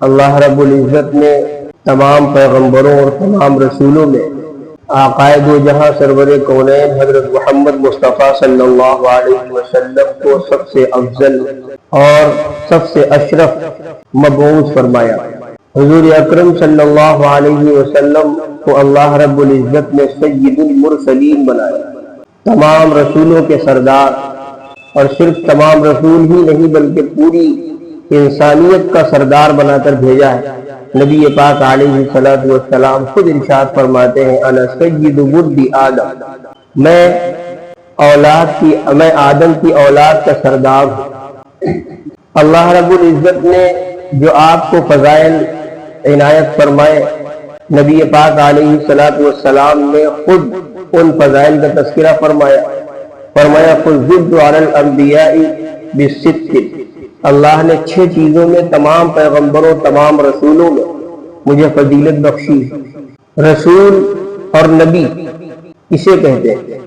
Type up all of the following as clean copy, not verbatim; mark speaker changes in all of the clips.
Speaker 1: اللہ رب العزت نے تمام پیغمبروں اور تمام رسولوں میں عقائد و جہاں سرور کونین حضرت محمد مصطفیٰ صلی اللہ علیہ وسلم کو سب سے افضل اور سب سے اشرف مبعوث فرمایا۔ حضور اکرم صلی اللہ علیہ وسلم کو اللہ رب العزت نے سید المرسلین بنایا، تمام رسولوں کے سردار، اور صرف تمام رسول ہی نہیں بلکہ پوری انسانیت کا سردار بنا کر بھیجا ہے۔ نبی پاک علیہ السلام خود ارشاد فرماتے ہیں انا سید ولد آدم، میں آدم کی اولاد کا سردار ہوں۔ اللہ رب العزت نے جو آپ کو فضائل عنایت فرمائے، نبی پاک علیہ السلام نے خود ان فضائل کا تذکرہ فرمایا فضلت علی الانبیاء بالصدق، اللہ نے 6 چیزوں میں تمام پیغمبروں تمام رسولوں میں مجھے فضیلت بخشی۔ رسول اور نبی اسے کہتے ہیں۔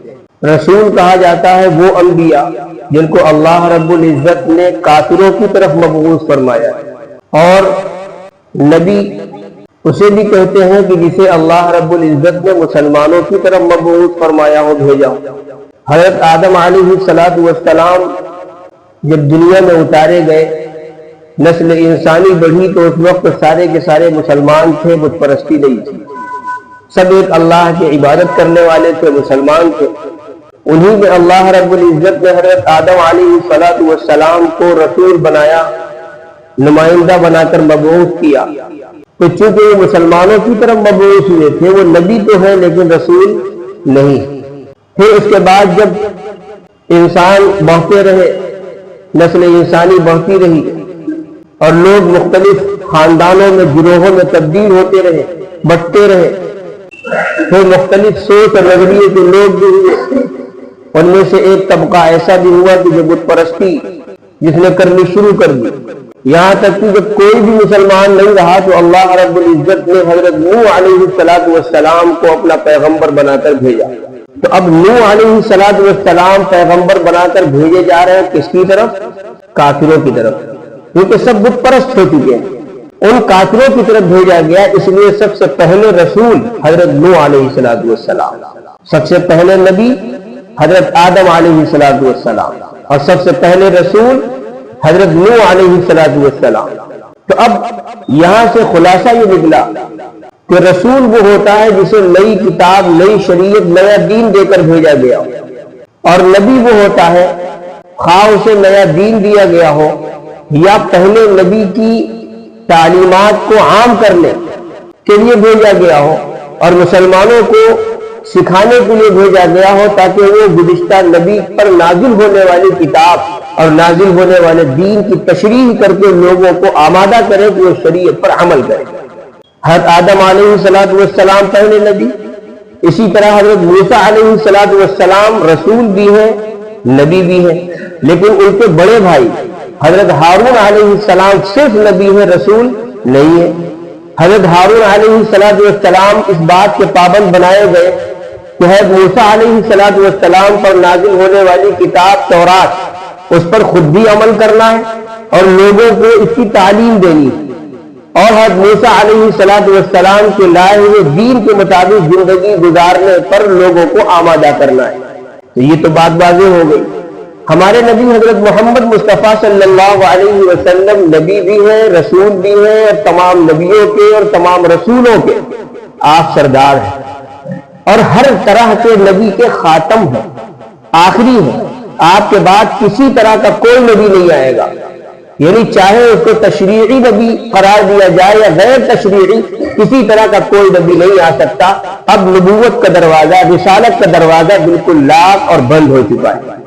Speaker 1: رسول کہا جاتا ہے وہ انبیاء جن کو اللہ رب العزت نے کافروں کی طرف مبعوث فرمایا، اور نبی اسے بھی کہتے ہیں کہ جسے اللہ رب العزت نے مسلمانوں کی طرف مبعوث فرمایا ہو، بھیجا ہو۔ حضرت آدم علیہ السلام جب دنیا میں اتارے گئے، نسل انسانی بڑھی تو اس وقت سارے کے سارے مسلمان تھے، بت پرستی نہیں تھی، سب ایک اللہ کی عبادت کرنے والے تھے، مسلمان تھے۔ انہی میں اللہ رب العزت نے حضرت آدم علیہ السلام کو رسول بنایا، نمائندہ بنا کر مبعوث کیا۔ تو چونکہ وہ مسلمانوں کی طرف مبعوث ہوئے تھے، وہ نبی تو ہے لیکن رسول نہیں۔ پھر اس کے بعد جب انسان بڑھتے رہے، نسل انسانی بڑھتی رہی اور لوگ مختلف خاندانوں میں گروہوں میں تبدیل ہوتے رہے، بٹتے رہے، پھر مختلف سوچ اور نظریے کے لوگ بھی ہوئے۔ ان میں سے ایک طبقہ ایسا بھی ہوا کہ جو بت پرستی جس نے کرنی شروع کر دی، یہاں تک کہ جب کوئی بھی مسلمان نہیں رہا تو اللہ رب العزت نے حضرت نوح علیہ السلام کو اپنا پیغمبر بنا کر بھیجا۔ تو اب نوح علیہ السلام پیغمبر بنا کر بھیجے جا رہے ہیں کس کی طرف؟ کافروں کی طرف، کیونکہ سب بت پرست ہو چکے ہیں، ان کافروں کی طرف بھیجا گیا۔ اس لیے سب سے پہلے رسول حضرت نوح علیہ السلام، سب سے پہلے نبی حضرت آدم علیہ السلام، اور سب سے پہلے رسول حضرت نوح علیہ السلام۔ تو اب یہاں سے خلاصہ یہ نکلا کہ رسول وہ ہوتا ہے جسے نئی کتاب، نئی شریعت، نیا دین دے کر بھیجا گیا ہو، اور نبی وہ ہوتا ہے خواہ اسے نیا دین دیا گیا ہو یا پہلے نبی کی تعلیمات کو عام کرنے کے لیے بھیجا گیا ہو اور مسلمانوں کو سکھانے کے لیے بھیجا گیا ہو، تاکہ وہ گزشتہ نبی پر نازل ہونے والی کتاب اور نازل ہونے والے دین کی تشریح کر کے لوگوں کو آمادہ کرے کہ وہ شریعت پر عمل کرے۔ حضرت آدم علیہ السلام پہلے نبی، اسی طرح حضرت موسیٰ علیہ السلام رسول بھی ہیں، نبی بھی ہیں، لیکن ان کے بڑے بھائی حضرت ہارون علیہ السلام صرف نبی ہے، رسول نہیں ہے۔ حضرت ہارون علیہ السلام اس بات کے پابند بنائے گئے کہ حضرت موسیٰ علیہ السلام پر نازل ہونے والی کتاب تورات، اس پر خود بھی عمل کرنا ہے اور لوگوں کو اس کی تعلیم دینی ہے، اور حضرت موسیٰ علیہ السلام کے لائے ہوئے دین کے مطابق زندگی گزارنے پر لوگوں کو آمادہ کرنا ہے۔ تو یہ تو بات واضح ہو گئی۔ ہمارے نبی حضرت محمد مصطفیٰ صلی اللہ علیہ وسلم نبی بھی ہیں، رسول بھی ہیں، اور تمام نبیوں کے اور تمام رسولوں کے آپ سردار ہیں، اور ہر طرح کے نبی کے خاتم ہیں، آخری ہیں۔ آپ کے بعد کسی طرح کا کوئی نبی نہیں آئے گا، یعنی چاہے اس کو تشریعی نبی قرار دیا جائے یا غیر تشریعی، کسی طرح کا کوئی نبی نہیں آ سکتا۔ اب نبوت کا دروازہ، رسالت کا دروازہ بالکل لاک اور بند ہو چکا ہے۔